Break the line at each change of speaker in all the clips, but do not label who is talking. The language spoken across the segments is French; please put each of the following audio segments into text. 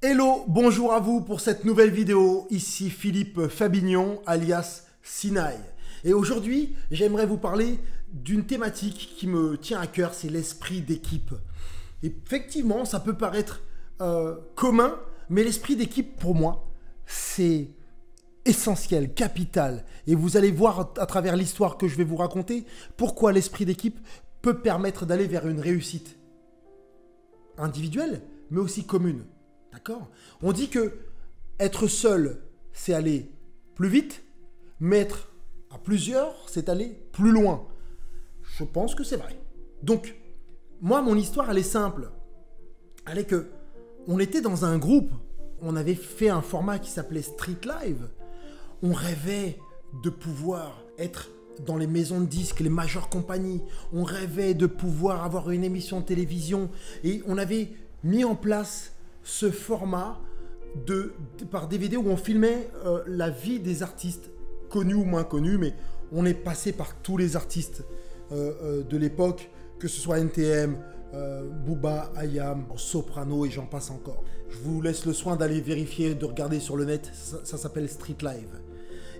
Hello, bonjour à vous pour cette nouvelle vidéo. Ici Philippe Fabignon, alias Sinaï. Et aujourd'hui, j'aimerais vous parler d'une thématique qui me tient à cœur, c'est l'esprit d'équipe. Effectivement, ça peut paraître commun, mais l'esprit d'équipe, pour moi, c'est essentiel, capital. Et vous allez voir à travers l'histoire que je vais vous raconter, pourquoi l'esprit d'équipe peut permettre d'aller vers une réussite individuelle, mais aussi commune. D'accord ? On dit que être seul, c'est aller plus vite, mais être à plusieurs, c'est aller plus loin. Je pense que c'est vrai. Donc, moi, mon histoire, elle est simple. Elle est que on était dans un groupe, on avait fait un format qui s'appelait Street Live. On rêvait de pouvoir être dans les maisons de disques, les majeures compagnies. On rêvait de pouvoir avoir une émission de télévision. Et on avait mis en place ce format par DVD où on filmait la vie des artistes, connus ou moins connus, mais on est passé par tous les artistes de l'époque, que ce soit NTM, Booba, IAM, Soprano et j'en passe encore. Je vous laisse le soin d'aller vérifier, de regarder sur le net, ça s'appelle Street Live.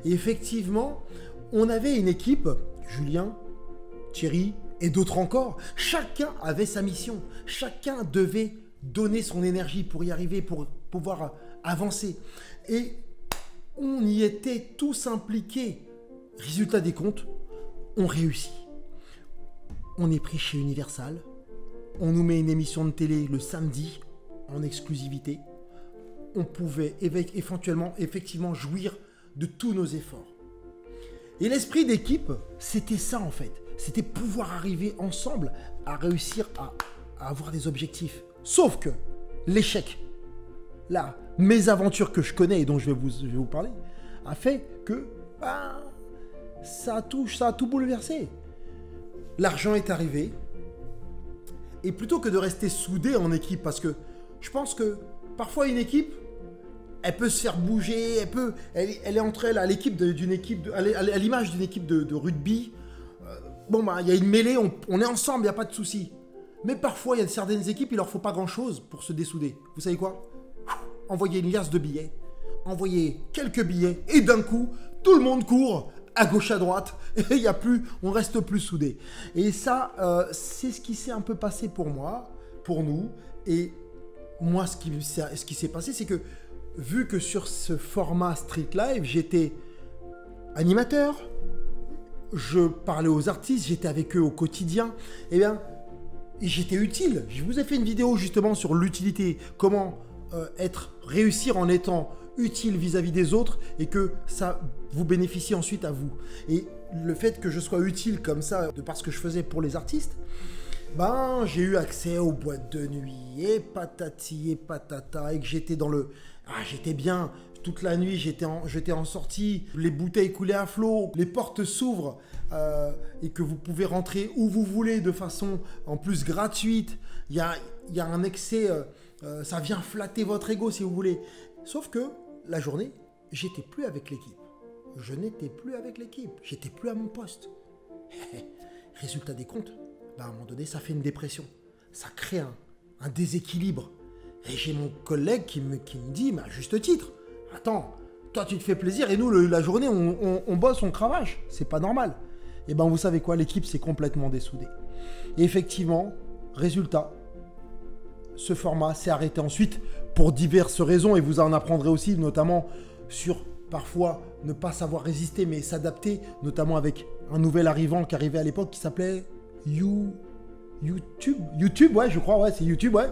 Et effectivement, on avait une équipe, Julien, Thierry et d'autres encore, chacun avait sa mission, chacun devait donner son énergie pour y arriver, pour pouvoir avancer. Et on y était tous impliqués. Résultat des comptes, on réussit. On est pris chez Universal. On nous met une émission de télé le samedi en exclusivité. On pouvait effectivement jouir de tous nos efforts. Et l'esprit d'équipe, c'était ça en fait. C'était pouvoir arriver ensemble à réussir à avoir des objectifs. Sauf que l'échec, la mésaventure que je connais et dont je vais vous parler, a fait que ça a tout bouleversé. L'argent est arrivé. Et plutôt que de rester soudé en équipe, parce que je pense que parfois une équipe, elle peut se faire bouger, elle est entre elles à l'équipe d'une équipe, à l'image d'une équipe de rugby. Il y a une mêlée, on est ensemble, il n'y a pas de souci. Mais parfois, il y a certaines équipes, il leur faut pas grand-chose pour se dessouder. Vous savez quoi ? Envoyez une liasse de billets, envoyez quelques billets, et d'un coup, tout le monde court à gauche, à droite, et on reste plus soudés. Et ça, c'est ce qui s'est un peu passé pour moi, pour nous. Et moi, ce qui s'est passé, c'est que, vu que sur ce format Street Live, j'étais animateur, je parlais aux artistes, j'étais avec eux au quotidien, eh bien, j'étais utile. Je vous ai fait une vidéo justement sur l'utilité, comment réussir en étant utile vis-à-vis des autres et que ça vous bénéficie ensuite à vous. Et le fait que je sois utile comme ça, de par ce que je faisais pour les artistes, j'ai eu accès aux boîtes de nuit et patati et patata et que j'étais j'étais bien. Toute la nuit, j'étais en sortie, les bouteilles coulaient à flot, les portes s'ouvrent et que vous pouvez rentrer où vous voulez de façon en plus gratuite. Il y a un excès, ça vient flatter votre ego si vous voulez. Sauf que la journée, j'étais plus avec l'équipe. Je n'étais plus avec l'équipe, j'étais plus à mon poste. Résultat des comptes, à un moment donné, ça fait une dépression. Ça crée un déséquilibre. Et j'ai mon collègue qui me dit, mais à juste titre, attends, toi tu te fais plaisir et nous la journée on bosse, on cravache, c'est pas normal. Et vous savez quoi, l'équipe s'est complètement dessoudée. Et effectivement, résultat, ce format s'est arrêté ensuite pour diverses raisons et vous en apprendrez aussi, notamment sur parfois ne pas savoir résister mais s'adapter, notamment avec un nouvel arrivant qui arrivait à l'époque qui s'appelait YouTube, ouais, je crois, ouais, c'est YouTube, ouais.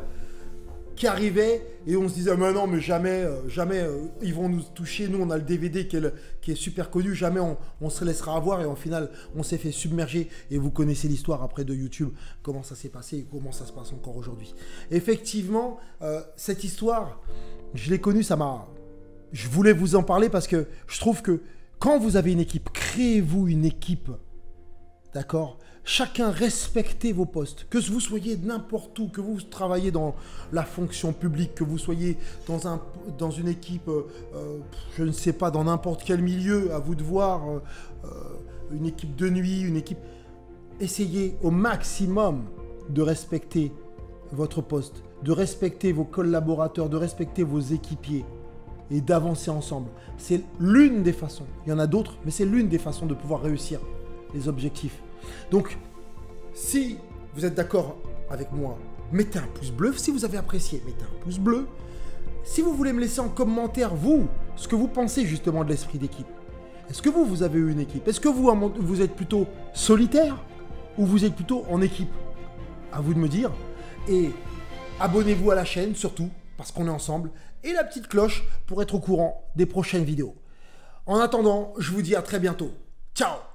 Qui arrivait et on se disait mais non mais jamais ils vont nous toucher, nous on a le DVD qui est super connu, jamais on se laissera avoir et au final on s'est fait submerger et vous connaissez l'histoire après de YouTube, comment ça s'est passé et comment ça se passe encore aujourd'hui. Effectivement, cette histoire, je l'ai connue, je voulais vous en parler parce que je trouve que quand vous avez une équipe, créez-vous une équipe, d'accord ? Chacun respectez vos postes, que vous soyez n'importe où, que vous travaillez dans la fonction publique, que vous soyez dans une équipe, je ne sais pas, dans n'importe quel milieu, à vous de voir, une équipe de nuit, une équipe... Essayez au maximum de respecter votre poste, de respecter vos collaborateurs, de respecter vos équipiers et d'avancer ensemble. C'est l'une des façons. Il y en a d'autres, mais c'est l'une des façons de pouvoir réussir les objectifs. Donc, si vous êtes d'accord avec moi, mettez un pouce bleu. Si vous avez apprécié, mettez un pouce bleu. Si vous voulez me laisser en commentaire, vous, ce que vous pensez justement de l'esprit d'équipe. Est-ce que vous avez eu une équipe? Est-ce que vous êtes plutôt solitaire ou vous êtes plutôt en équipe? À vous de me dire. Et abonnez-vous à la chaîne, surtout, parce qu'on est ensemble. Et la petite cloche pour être au courant des prochaines vidéos. En attendant, je vous dis à très bientôt. Ciao!